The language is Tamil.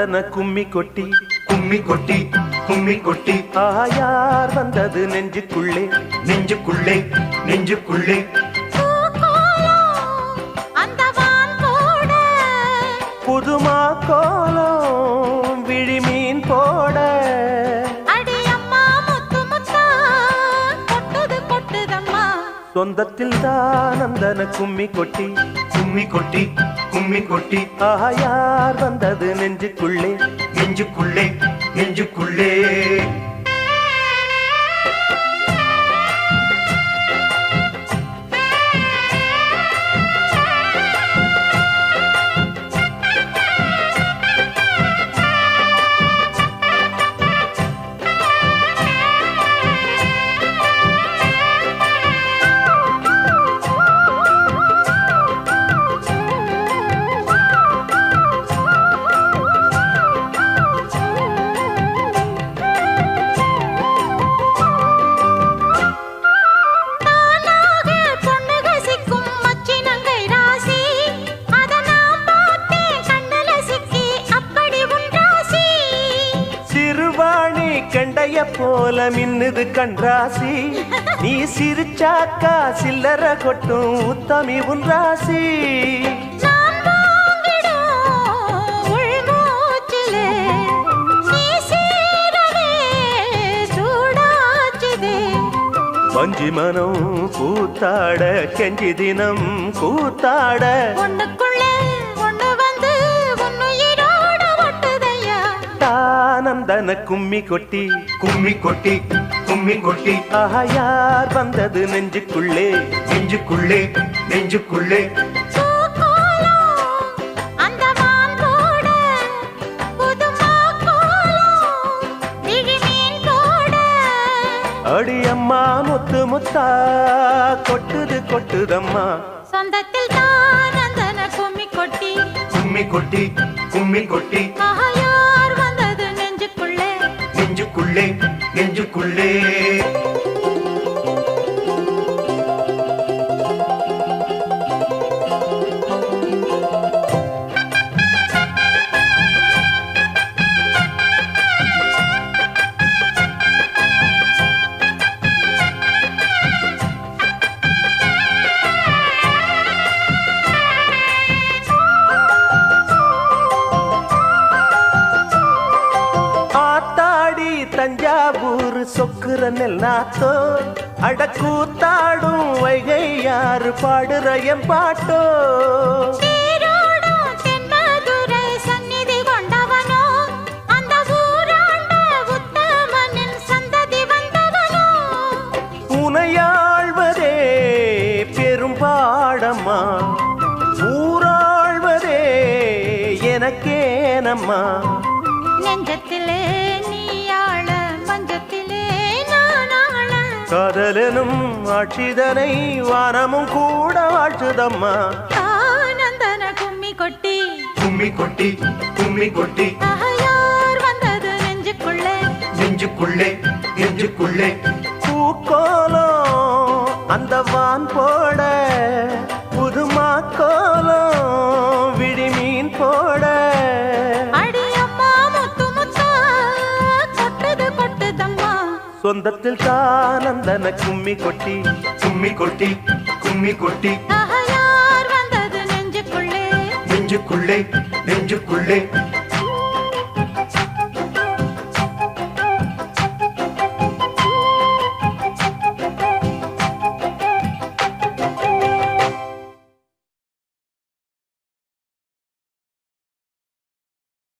தானந்தன கும்மி கொட்டி கும்மி கொட்டி கும்மி கொட்டி யார் வந்தது நெஞ்சுக்குள்ளே நெஞ்சுக்குள்ளே நெஞ்சுக்குள்ளே புதுமா கோலம் விழிமீன் போட சொந்தத்தில் தானந்தன கும்மி கொட்டி கும்மி கொட்டி கும்மி கொட்டி யார் வந்தது நெஞ்சுக்குள்ளே நெஞ்சுக்குள்ளே நெஞ்சுக்குள்ளே கண்டைய போல மின்னுது கண்ராசி நீ சிரிச்சாக்கா சில்லற கொட்டும் உத்தமி உன் ராசி வஞ்சி மனம் கூத்தாட கெஞ்சி தினம் கூத்தாட தானந்தன கும்மி கொட்டி கும்மி கொட்டி கும்மி கொட்டி யார் வந்தது நெஞ்சுக்குள்ளே நெஞ்சுக்குள்ளே நெஞ்சுக்குள்ளே அடியம்மா முத்து முத்தா கொட்டுது கொட்டுதம்மா சொந்தத்தில் தானந்தன கும்மி கொட்டி கும்மி கொட்டி கும்மி கொட்டி யார் வந்தது நெஞ்சுக்குள்ளே நெஞ்சுக்குள்ளே நெஞ்சுக்குள்ளே தஞ்சாவூர் சொக்குற நெல்லாத்தோ அடக்கூத்தாடும் வைகை யாரு பாடுற என் பாட்டோ உனையாழ்வதே பெரும் பாடம்மா ஊராழ்வதே எனக்கேனம்மா நெஞ்சத்திலே காதலனும் ஆட்சிதனை வானமும் கூட வாழ்த்துதம்மா தானந்தன கும்மி கொட்டி கும்மி கொட்டி கும்மி கொட்டி யார் வந்தது நெஞ்சுக்குள்ளே நெஞ்சுக்குள்ளே நெஞ்சுக்குள்ளே பூக்கோலம் அந்த வான் போட புதுமா கோலம் விழிமீன் போட சொந்தத்தில் தானந்தன கும்மி கொட்டி கும்மி கொட்டி கும்மி கொட்டி யார் வந்தது நெஞ்சுக்குள்ளே நெஞ்சுக்குள்ளே நெஞ்சுக்குள்ளே